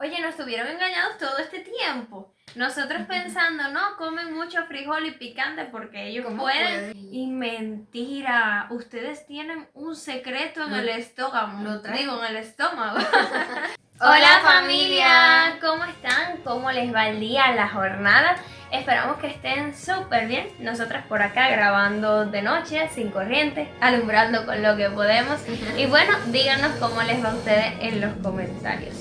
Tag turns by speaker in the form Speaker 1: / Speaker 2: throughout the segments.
Speaker 1: Oye, nos estuvieron engañados todo este tiempo. Nosotros pensando, no, comen mucho frijol y picante porque ellos pueden. Y mentira, ustedes tienen un secreto en el estómago. En el estómago. Hola familia, ¿cómo están? ¿Cómo les va el día, la jornada? Esperamos que estén súper bien. Nosotras por acá grabando de noche, sin corriente, alumbrando con lo que podemos. Y bueno, díganos cómo les va a ustedes en los comentarios.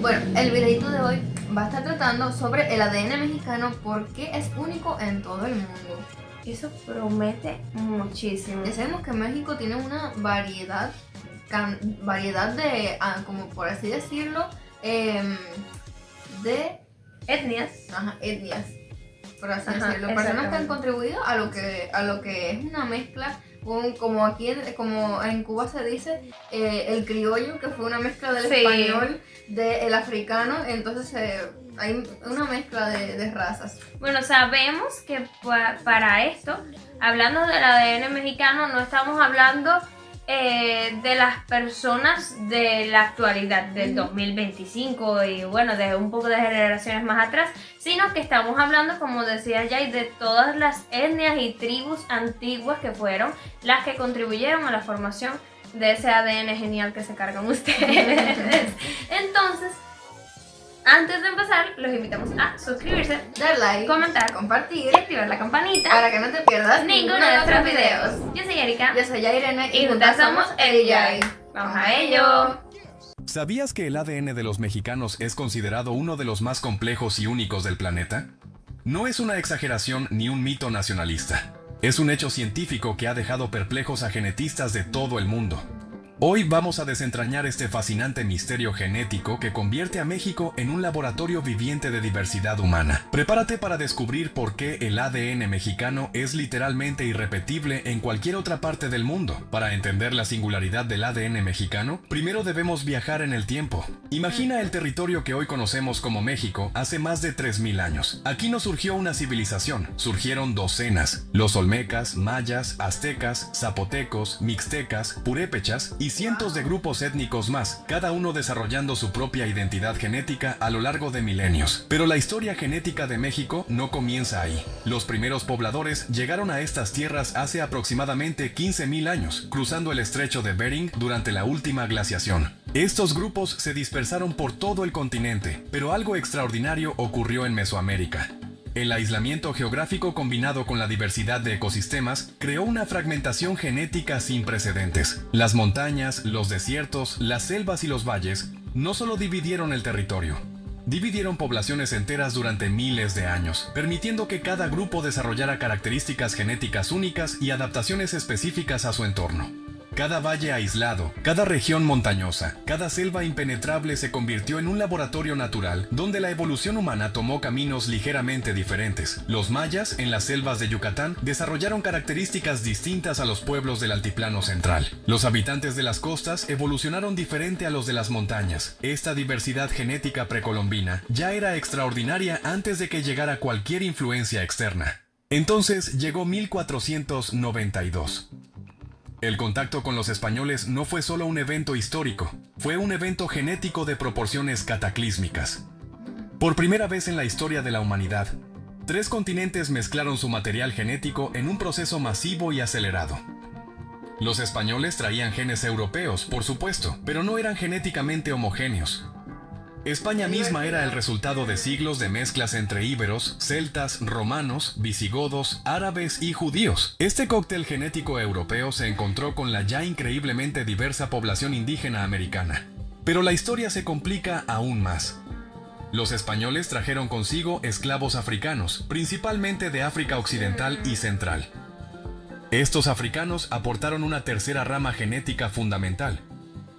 Speaker 2: Bueno, el videito de hoy va a estar tratando sobre el ADN mexicano, porque es único en todo el mundo.
Speaker 1: Eso promete muchísimo.
Speaker 2: Ya sabemos que México tiene una variedad de, como por así decirlo, de
Speaker 1: etnias.
Speaker 2: Etnias, por así decirlo. Personas que han contribuido a lo que es una mezcla. Como aquí, como en Cuba se dice, el criollo, que fue una mezcla del español, del africano, entonces hay una mezcla de razas.
Speaker 1: Bueno, sabemos que para esto, hablando del ADN mexicano, no estamos hablando de las personas de la actualidad, del 2025 y bueno, de un poco de generaciones más atrás, sino que estamos hablando, como decía Jay, de todas las etnias y tribus antiguas que fueron las que contribuyeron a la formación de ese ADN genial que se cargan ustedes. Entonces, antes de empezar, los invitamos a suscribirse,
Speaker 2: dar like,
Speaker 1: comentar,
Speaker 2: compartir
Speaker 1: y activar la campanita
Speaker 2: para que no te pierdas
Speaker 1: ninguno de nuestros videos. Yo soy Erika.
Speaker 2: Yo soy Yairene
Speaker 1: y juntas somos Eri y Jay. ¡Vamos a ello!
Speaker 3: ¿Sabías que el ADN de los mexicanos es considerado uno de los más complejos y únicos del planeta? No es una exageración ni un mito nacionalista. Es un hecho científico que ha dejado perplejos a genetistas de todo el mundo. Hoy vamos a desentrañar este fascinante misterio genético que convierte a México en un laboratorio viviente de diversidad humana. Prepárate para descubrir por qué el ADN mexicano es literalmente irrepetible en cualquier otra parte del mundo. Para entender la singularidad del ADN mexicano, primero debemos viajar en el tiempo. Imagina el territorio que hoy conocemos como México hace más de 3000 años. Aquí no surgió una civilización, surgieron docenas: los olmecas, mayas, aztecas, zapotecos, mixtecas, purépechas y cientos de grupos étnicos más, cada uno desarrollando su propia identidad genética a lo largo de milenios. Pero la historia genética de México no comienza ahí. Los primeros pobladores llegaron a estas tierras hace aproximadamente 15.000 años, cruzando el estrecho de Bering durante la última glaciación. Estos grupos se dispersaron por todo el continente, pero algo extraordinario ocurrió en Mesoamérica. El aislamiento geográfico combinado con la diversidad de ecosistemas creó una fragmentación genética sin precedentes. Las montañas, los desiertos, las selvas y los valles no solo dividieron el territorio, dividieron poblaciones enteras durante miles de años, permitiendo que cada grupo desarrollara características genéticas únicas y adaptaciones específicas a su entorno. Cada valle aislado, cada región montañosa, cada selva impenetrable se convirtió en un laboratorio natural donde la evolución humana tomó caminos ligeramente diferentes. Los mayas, en las selvas de Yucatán, desarrollaron características distintas a los pueblos del altiplano central. Los habitantes de las costas evolucionaron diferente a los de las montañas. Esta diversidad genética precolombina ya era extraordinaria antes de que llegara cualquier influencia externa. Entonces llegó 1492. El contacto con los españoles no fue solo un evento histórico, fue un evento genético de proporciones cataclísmicas. Por primera vez en la historia de la humanidad, 3 continentes mezclaron su material genético en un proceso masivo y acelerado. Los españoles traían genes europeos, por supuesto, pero no eran genéticamente homogéneos. España misma era el resultado de siglos de mezclas entre íberos, celtas, romanos, visigodos, árabes y judíos. Este cóctel genético europeo se encontró con la ya increíblemente diversa población indígena americana. Pero la historia se complica aún más. Los españoles trajeron consigo esclavos africanos, principalmente de África Occidental y Central. Estos africanos aportaron una tercera rama genética fundamental,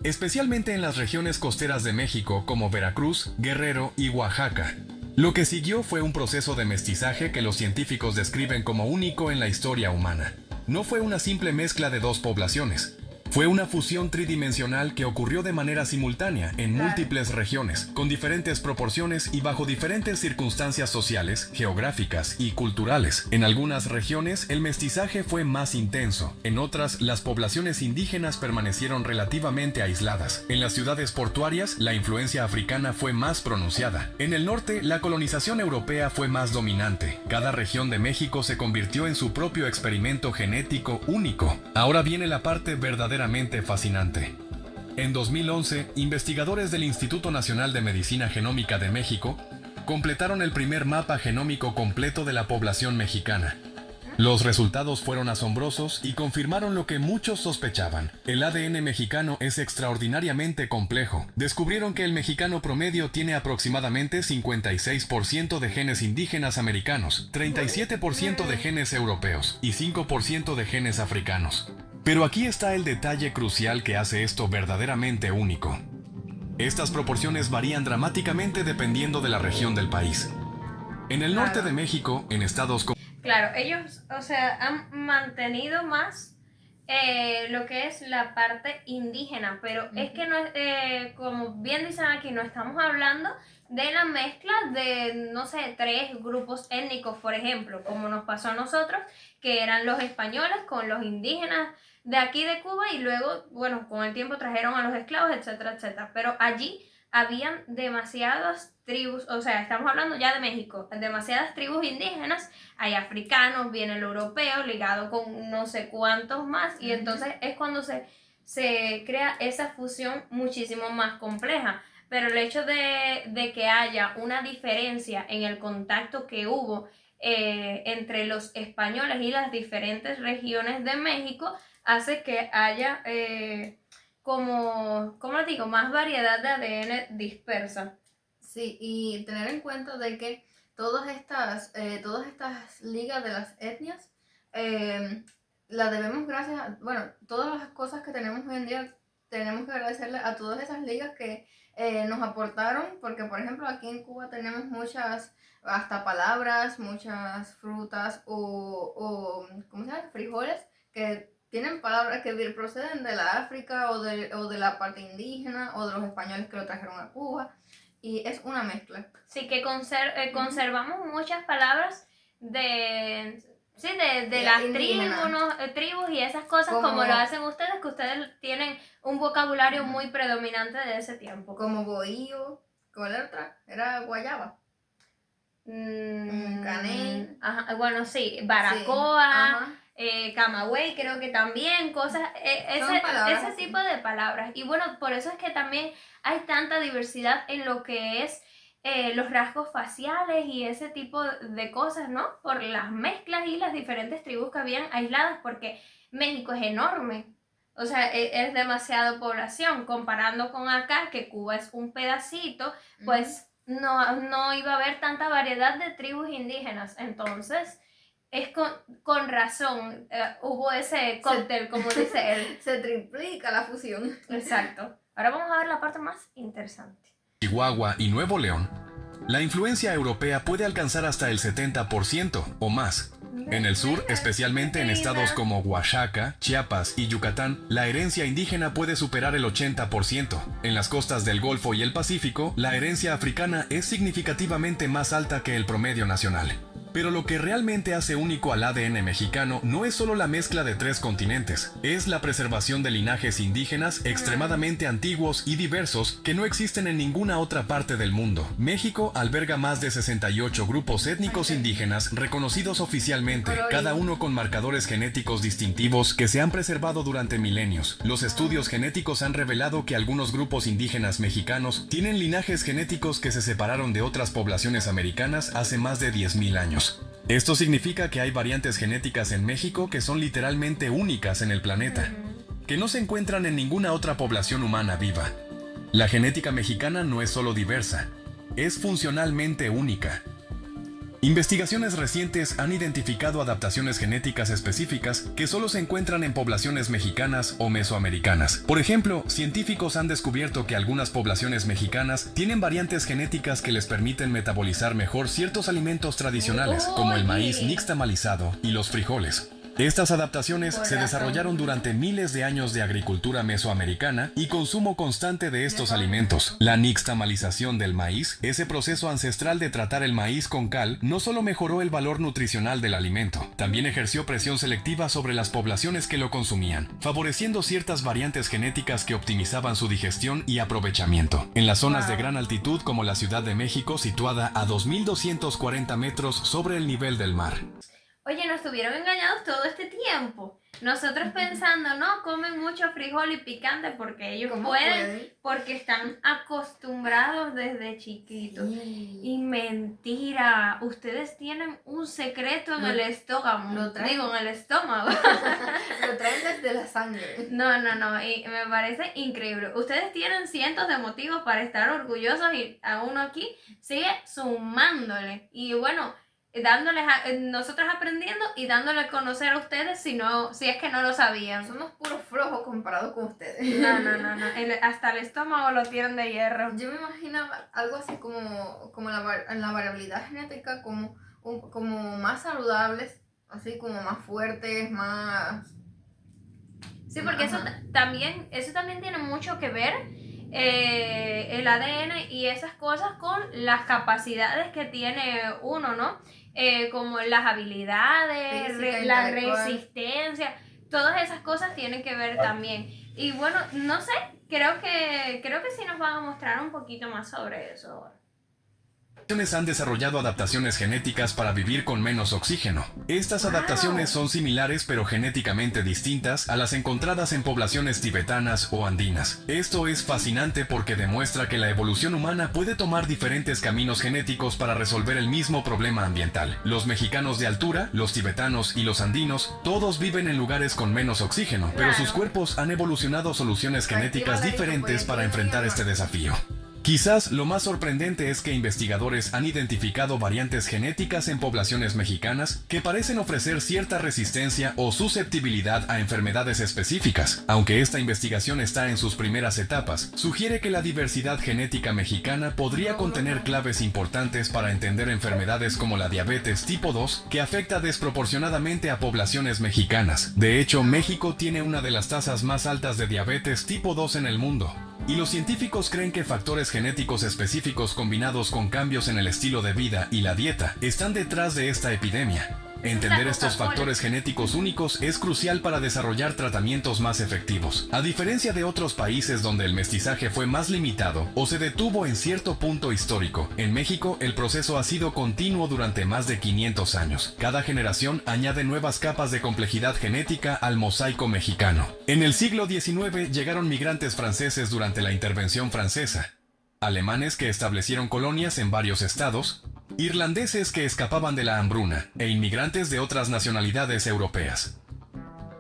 Speaker 3: especialmente en las regiones costeras de México como Veracruz, Guerrero y Oaxaca. Lo que siguió fue un proceso de mestizaje que los científicos describen como único en la historia humana. No fue una simple mezcla de 2 poblaciones, Fue una fusión tridimensional que ocurrió de manera simultánea en múltiples regiones, con diferentes proporciones y bajo diferentes circunstancias sociales, geográficas y culturales. En algunas regiones el mestizaje fue más intenso, en otras las poblaciones indígenas permanecieron relativamente aisladas. En las ciudades portuarias la influencia africana fue más pronunciada. En el norte la colonización europea fue más dominante. Cada región de México se convirtió en su propio experimento genético único. Ahora viene la parte verdaderamente fascinante. En 2011, investigadores del Instituto Nacional de Medicina Genómica de México completaron el primer mapa genómico completo de la población mexicana. Los resultados fueron asombrosos y confirmaron lo que muchos sospechaban. El ADN mexicano es extraordinariamente complejo. Descubrieron que el mexicano promedio tiene aproximadamente 56% de genes indígenas americanos, 37% de genes europeos y 5% de genes africanos. Pero aquí está el detalle crucial que hace esto verdaderamente único. Estas proporciones varían dramáticamente dependiendo de la región del país. En el norte de México, en estados como...
Speaker 1: Claro, ellos, o sea, han mantenido más lo que es la parte indígena, pero es que no es, como bien dicen aquí, no estamos hablando de la mezcla de, no sé, 3 grupos étnicos, por ejemplo, como nos pasó a nosotros, que eran los españoles con los indígenas de aquí de Cuba y luego, bueno, con el tiempo trajeron a los esclavos, etcétera, etcétera. Pero allí habían demasiadas tribus, o sea, estamos hablando ya de México, demasiadas tribus indígenas, hay africanos, viene el europeo ligado con no sé cuántos más, y entonces es cuando se crea esa fusión muchísimo más compleja. Pero el hecho de que haya una diferencia en el contacto que hubo entre los españoles y las diferentes regiones de México hace que haya, ¿cómo lo digo?, más variedad de ADN dispersa.
Speaker 2: Sí, y tener en cuenta de que todas estas ligas de las etnias las debemos gracias a, bueno, todas las cosas que tenemos hoy en día tenemos que agradecerle a todas esas ligas que nos aportaron, porque por ejemplo aquí en Cuba tenemos muchas, hasta palabras, muchas frutas o ¿cómo se llama? Frijoles que tienen palabras que proceden de la África o de la parte indígena o de los españoles que lo trajeron a Cuba, y es una mezcla.
Speaker 1: Sí, que conservamos muchas palabras de las tribus y esas cosas como lo hacen ustedes, que ustedes tienen un vocabulario muy predominante de ese tiempo.
Speaker 2: Como bohío, ¿cuál era otra? Era guayaba. Caney.
Speaker 1: Ajá, bueno, sí, baracoa, sí, camagüey, creo que también, cosas, ese tipo de palabras. Y bueno, por eso es que también hay tanta diversidad en lo que es los rasgos faciales y ese tipo de cosas, ¿no? Por las mezclas y las diferentes tribus que habían aisladas, porque México es enorme. O sea, es demasiada población. Comparando con acá, que Cuba es un pedacito, pues no iba a haber tanta variedad de tribus indígenas. Entonces, es con razón, hubo ese cóctel, como dice él.
Speaker 2: Se triplica la fusión.
Speaker 1: Exacto. Ahora vamos a ver la parte más interesante.
Speaker 3: Chihuahua y Nuevo León, la influencia europea puede alcanzar hasta el 70% o más. En el sur, especialmente en estados como Oaxaca, Chiapas y Yucatán, la herencia indígena puede superar el 80%. En las costas del Golfo y el Pacífico, la herencia africana es significativamente más alta que el promedio nacional. Pero lo que realmente hace único al ADN mexicano no es solo la mezcla de 3 continentes, es la preservación de linajes indígenas extremadamente antiguos y diversos que no existen en ninguna otra parte del mundo. México alberga más de 68 grupos étnicos indígenas reconocidos oficialmente, cada uno con marcadores genéticos distintivos que se han preservado durante milenios. Los estudios genéticos han revelado que algunos grupos indígenas mexicanos tienen linajes genéticos que se separaron de otras poblaciones americanas hace más de 10.000 años. Esto significa que hay variantes genéticas en México que son literalmente únicas en el planeta, que no se encuentran en ninguna otra población humana viva. La genética mexicana no es solo diversa, es funcionalmente única. Investigaciones recientes han identificado adaptaciones genéticas específicas que solo se encuentran en poblaciones mexicanas o mesoamericanas. Por ejemplo, científicos han descubierto que algunas poblaciones mexicanas tienen variantes genéticas que les permiten metabolizar mejor ciertos alimentos tradicionales, como el maíz nixtamalizado y los frijoles. Estas adaptaciones
Speaker 2: Por
Speaker 3: se
Speaker 2: razón.
Speaker 3: desarrollaron durante miles de años de agricultura mesoamericana y consumo constante de estos alimentos. La nixtamalización del maíz, ese proceso ancestral de tratar el maíz con cal, no solo mejoró el valor nutricional del alimento, también ejerció presión selectiva sobre las poblaciones que lo consumían, favoreciendo ciertas variantes genéticas que optimizaban su digestión y aprovechamiento. En las zonas de gran altitud como la Ciudad de México, situada a 2.240 metros sobre el nivel del mar.
Speaker 1: Oye, nos tuvieron engañados todo este tiempo. Nosotros pensando, no, comen mucho frijol y picante porque ellos
Speaker 2: ¿Cómo
Speaker 1: pueden, porque están acostumbrados desde chiquitos. Y mentira, ustedes tienen un secreto en el estómago.
Speaker 2: lo traen.
Speaker 1: Digo, en el estómago.
Speaker 2: Lo traen desde la sangre.
Speaker 1: No, y me parece increíble. Ustedes tienen cientos de motivos para estar orgullosos y a uno aquí sigue sumándole. Y bueno, dándoles nosotros aprendiendo y dándole a conocer a ustedes si es que no lo sabían.
Speaker 2: Somos puros flojos comparados con ustedes.
Speaker 1: No. Hasta el estómago lo tienen de hierro.
Speaker 2: Yo me imaginaba algo así como la variabilidad genética, como más saludables, así como más fuertes, más...
Speaker 1: Sí, porque eso
Speaker 2: Ajá.
Speaker 1: también tiene mucho que ver, el ADN y esas cosas con las capacidades que tiene uno, ¿no? Como las habilidades,
Speaker 2: Física,
Speaker 1: la
Speaker 2: intelectual.
Speaker 1: resistencia, todas esas cosas tienen que ver también. Y bueno, no sé, creo que sí nos van a mostrar un poquito más sobre eso ahora.
Speaker 3: Han desarrollado adaptaciones genéticas para vivir con menos oxígeno. Estas adaptaciones son similares pero genéticamente distintas a las encontradas en poblaciones tibetanas o andinas. Esto es fascinante porque demuestra que la evolución humana puede tomar diferentes caminos genéticos para resolver el mismo problema ambiental. Los mexicanos de altura, los tibetanos y los andinos, todos viven en lugares con menos oxígeno, pero sus cuerpos han evolucionado soluciones genéticas diferentes para enfrentar este desafío. Quizás lo más sorprendente es que investigadores han identificado variantes genéticas en poblaciones mexicanas que parecen ofrecer cierta resistencia o susceptibilidad a enfermedades específicas. Aunque esta investigación está en sus primeras etapas, sugiere que la diversidad genética mexicana podría contener claves importantes para entender enfermedades como la diabetes tipo 2, que afecta desproporcionadamente a poblaciones mexicanas. De hecho, México tiene una de las tasas más altas de diabetes tipo 2 en el mundo. Y los científicos creen que factores genéticos específicos combinados con cambios en el estilo de vida y la dieta están detrás de esta epidemia. Entender estos factores genéticos únicos es crucial para desarrollar tratamientos más efectivos. A diferencia de otros países donde el mestizaje fue más limitado o se detuvo en cierto punto histórico, en México el proceso ha sido continuo durante más de 500 años. Cada generación añade nuevas capas de complejidad genética al mosaico mexicano. En el siglo XIX llegaron migrantes franceses durante la intervención francesa, alemanes que establecieron colonias en varios estados, irlandeses que escapaban de la hambruna e inmigrantes de otras nacionalidades europeas.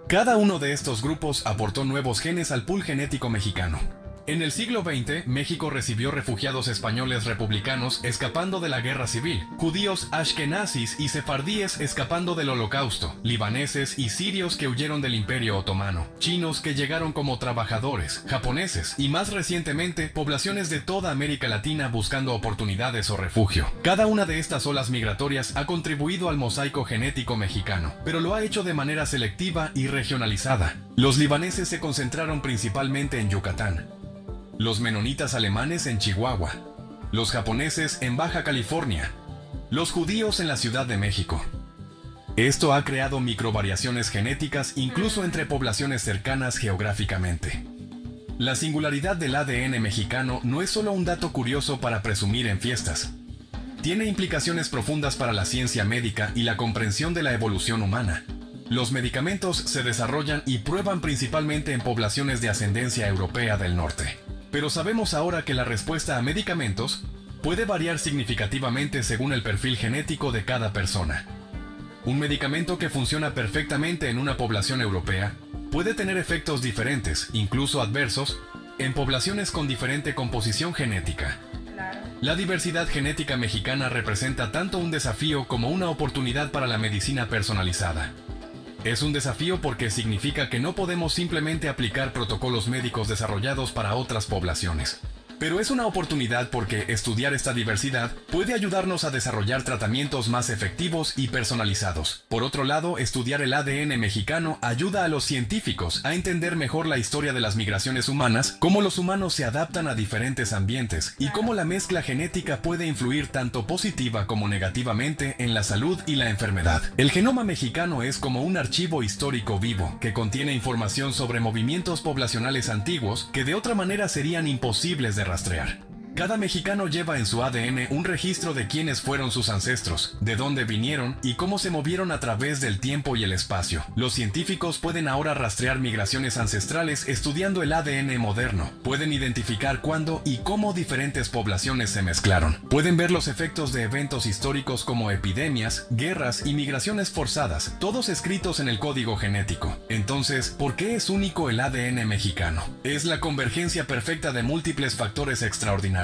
Speaker 3: Cada uno de estos grupos aportó nuevos genes al pool genético mexicano. En el siglo XX, México recibió refugiados españoles republicanos escapando de la guerra civil, judíos ashkenazis y sefardíes escapando del holocausto, libaneses y sirios que huyeron del Imperio Otomano, chinos que llegaron como trabajadores, japoneses y más recientemente poblaciones de toda América Latina buscando oportunidades o refugio. Cada una de estas olas migratorias ha contribuido al mosaico genético mexicano, pero lo ha hecho de manera selectiva y regionalizada. Los libaneses se concentraron principalmente en Yucatán, los menonitas alemanes en Chihuahua, los japoneses en Baja California, los judíos en la Ciudad de México. Esto ha creado microvariaciones genéticas incluso entre poblaciones cercanas geográficamente. La singularidad del ADN mexicano no es solo un dato curioso para presumir en fiestas. Tiene implicaciones profundas para la ciencia médica y la comprensión de la evolución humana. Los medicamentos se desarrollan y prueban principalmente en poblaciones de ascendencia europea del norte. Pero sabemos ahora que la respuesta a medicamentos puede variar significativamente según el perfil genético de cada persona. Un medicamento que funciona perfectamente en una población europea puede tener efectos diferentes, incluso adversos, en poblaciones con diferente composición genética. La diversidad genética mexicana representa tanto un desafío como una oportunidad para la medicina personalizada. Es un desafío porque significa que no podemos simplemente aplicar protocolos médicos desarrollados para otras poblaciones. Pero es una oportunidad porque estudiar esta diversidad puede ayudarnos a desarrollar tratamientos más efectivos y personalizados. Por otro lado, estudiar el ADN mexicano ayuda a los científicos a entender mejor la historia de las migraciones humanas, cómo los humanos se adaptan a diferentes ambientes y cómo la mezcla genética puede influir tanto positiva como negativamente en la salud y la enfermedad. El genoma mexicano es como un archivo histórico vivo que contiene información sobre movimientos poblacionales antiguos que de otra manera serían imposibles de rastrear. Cada mexicano lleva en su ADN un registro de quiénes fueron sus ancestros, de dónde vinieron y cómo se movieron a través del tiempo y el espacio. Los científicos pueden ahora rastrear migraciones ancestrales estudiando el ADN moderno. Pueden identificar cuándo y cómo diferentes poblaciones se mezclaron. Pueden ver los efectos de eventos históricos como epidemias, guerras y migraciones forzadas, todos escritos en el código genético. Entonces, ¿por qué es único el ADN mexicano? Es la convergencia perfecta de múltiples factores extraordinarios.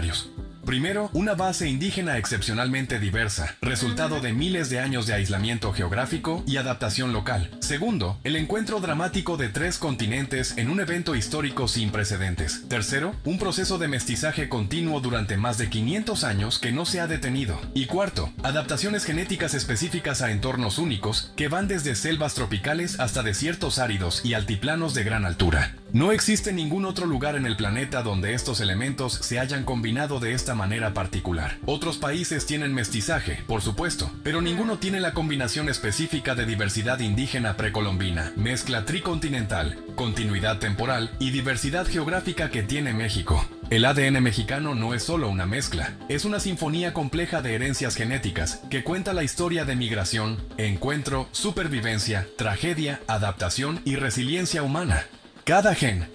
Speaker 3: Primero, una base indígena excepcionalmente diversa, resultado de miles de años de aislamiento geográfico y adaptación local. Segundo, el encuentro dramático de 3 continentes en un evento histórico sin precedentes. Tercero, un proceso de mestizaje continuo durante más de 500 años que no se ha detenido. Y cuarto, adaptaciones genéticas específicas a entornos únicos que van desde selvas tropicales hasta desiertos áridos y altiplanos de gran altura. No existe ningún otro lugar en el planeta donde estos elementos se hayan combinado de esta manera particular. Otros países tienen mestizaje, por supuesto, pero ninguno tiene la combinación específica de diversidad indígena precolombina, mezcla tricontinental, continuidad temporal y diversidad geográfica que tiene México. El ADN mexicano no es solo una mezcla, es una sinfonía compleja de herencias genéticas que cuenta la historia de migración, encuentro, supervivencia, tragedia, adaptación y resiliencia humana. Cada gen,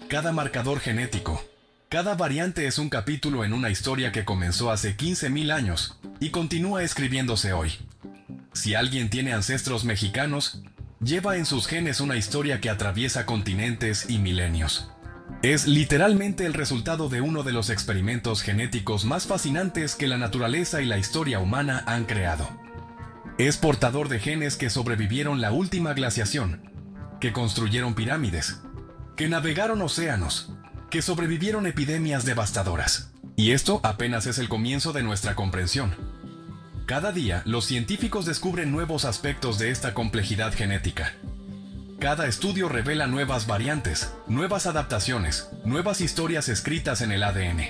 Speaker 3: cada marcador genético, cada variante es un capítulo en una historia que comenzó hace 15.000 años y continúa escribiéndose hoy. Si alguien tiene ancestros mexicanos, lleva en sus genes una historia que atraviesa continentes y milenios. Es literalmente el resultado de uno de los experimentos genéticos más fascinantes que la naturaleza y la historia humana han creado. Es portador de genes que sobrevivieron la última glaciación, que construyeron pirámides, que navegaron océanos, que sobrevivieron epidemias devastadoras. Y esto apenas es el comienzo de nuestra comprensión. Cada día, los científicos descubren nuevos aspectos de esta complejidad genética. Cada estudio revela nuevas variantes, nuevas adaptaciones, nuevas historias escritas en el ADN.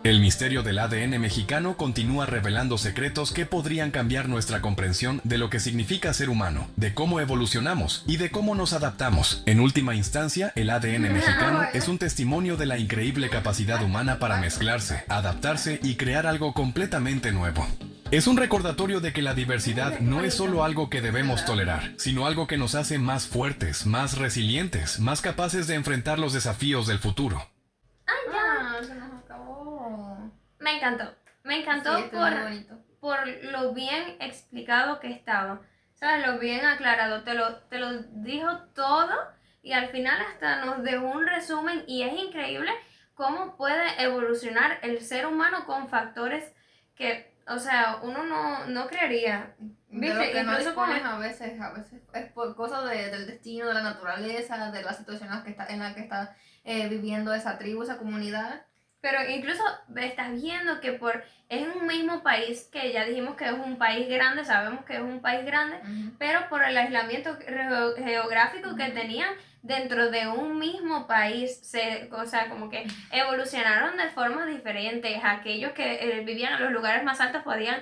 Speaker 3: El misterio del ADN mexicano continúa revelando secretos que podrían cambiar nuestra comprensión de lo que significa ser humano, de cómo evolucionamos y de cómo nos adaptamos. En última instancia, el ADN mexicano es un testimonio de la increíble capacidad humana para mezclarse, adaptarse y crear algo completamente nuevo. Es un recordatorio de que la diversidad no es solo algo que debemos tolerar, sino algo que nos hace más fuertes, más resilientes, más capaces de enfrentar los desafíos del futuro.
Speaker 2: Se nos acabó.
Speaker 1: Me encantó. Me encantó
Speaker 2: Sí, estuvo muy bonito.
Speaker 1: por lo bien explicado que estaba. ¿Sabes? Lo bien aclarado. Te lo dijo todo y al final hasta nos dejó un resumen y es increíble cómo puede evolucionar el ser humano con factores que, o sea, uno no creería.
Speaker 2: De lo
Speaker 1: ¿Viste?
Speaker 2: que no
Speaker 1: Incluso con
Speaker 2: dispones a veces es por cosas del destino, de la naturaleza, de la situación en la que está viviendo esa tribu, esa comunidad.
Speaker 1: Pero incluso estás viendo que es un mismo país, que ya dijimos que es un país grande, sabemos que es un país grande, pero por el aislamiento geográfico que tenían dentro de un mismo país, o sea, como que evolucionaron de formas diferentes. Aquellos que vivían en los lugares más altos podían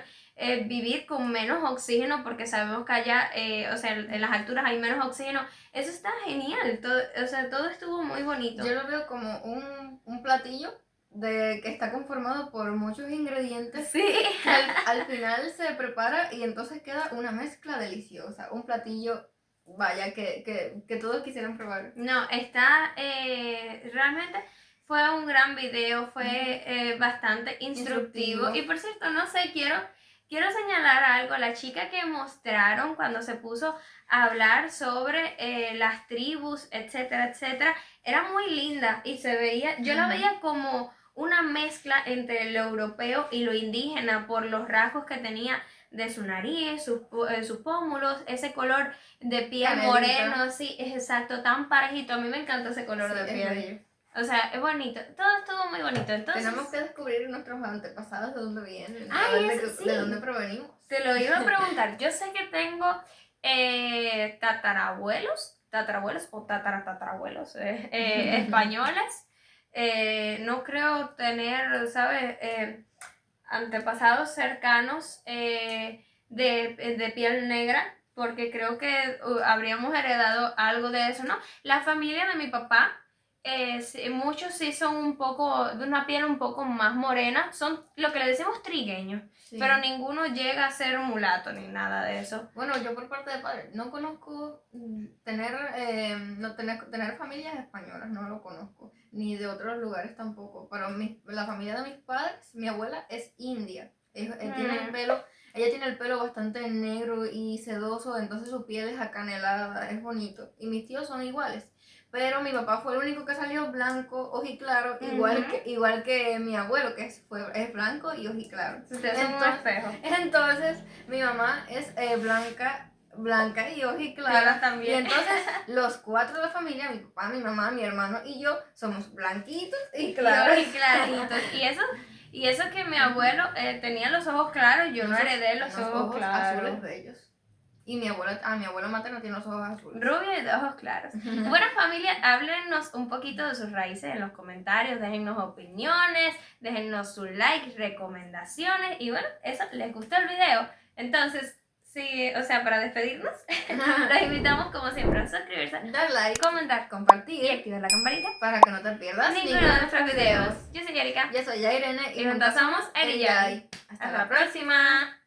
Speaker 1: vivir con menos oxígeno, porque sabemos que allá, o sea, en las alturas hay menos oxígeno. Eso está genial, o sea, todo estuvo muy bonito.
Speaker 2: Yo lo veo como un platillo que está conformado por muchos ingredientes.
Speaker 1: Sí.
Speaker 2: Al final se prepara y entonces queda una mezcla deliciosa, un platillo, vaya, que todos quisieran probar.
Speaker 1: No, está, realmente fue un gran video, fue bastante instructivo. Y por cierto, no sé, quiero señalar algo. La chica que mostraron cuando se puso a hablar sobre las tribus, etcétera, etcétera, era muy linda y se veía, yo la veía como una mezcla entre lo europeo y lo indígena por los rasgos que tenía de su nariz, sus pómulos, ese color de piel
Speaker 2: Canelita.
Speaker 1: moreno, sí, es exacto, tan parejito. A mí me encanta ese color de
Speaker 2: Sí,
Speaker 1: piel.
Speaker 2: es bello.
Speaker 1: O sea, es bonito, todo estuvo muy bonito. Entonces,
Speaker 2: Tenemos que descubrir nuestros antepasados, de dónde vienen,
Speaker 1: Ay, eso sí.
Speaker 2: de dónde provenimos.
Speaker 1: te lo iba a preguntar. Yo sé que tengo tatarabuelos o tatarabuelos españoles. No creo tener, ¿sabes? Antepasados cercanos de piel negra, porque creo que habríamos heredado algo de eso, ¿no? La familia de mi papá, muchos sí son un poco, de una piel un poco más morena, son lo que le decimos trigueños,
Speaker 2: Sí.
Speaker 1: pero ninguno llega a ser mulato ni nada de eso.
Speaker 2: Bueno, yo por parte de padre no conozco tener familias españolas, no lo conozco, ni de otros lugares tampoco, pero la familia de mis padres, mi abuela es india, tiene ella tiene el pelo bastante negro y sedoso, entonces su piel es acanelada, es bonito, y mis tíos son iguales. Pero mi papá fue el único que salió blanco, ojiclaro, igual que mi abuelo, que es blanco y ojiclaro.
Speaker 1: Ustedes son un espejo.
Speaker 2: Entonces, mi mamá es blanca y ojiclara.
Speaker 1: Yo también.
Speaker 2: Y entonces, los 4 de la familia, mi papá, mi mamá, mi hermano y yo, somos blanquitos y claros.
Speaker 1: Y claritos. Y eso que mi abuelo tenía los ojos claros, yo no heredé los ojos claros.
Speaker 2: Azules bellos. Y mi abuelo materno tiene los ojos azules.
Speaker 1: Rubio y de ojos claros. Bueno, familia, háblenos un poquito de sus raíces en los comentarios, déjennos opiniones, déjennos su like, recomendaciones y bueno, eso, les gustó el video. Entonces, sí, o sea, para despedirnos, los invitamos como siempre a suscribirse,
Speaker 2: Dar like,
Speaker 1: comentar
Speaker 2: compartir
Speaker 1: y activar la campanita
Speaker 2: para que no te pierdas
Speaker 1: ninguno de nuestros videos. Yo soy Erika
Speaker 2: Yo soy Yairene
Speaker 1: y juntas somos Eri y Yai. Hasta la próxima.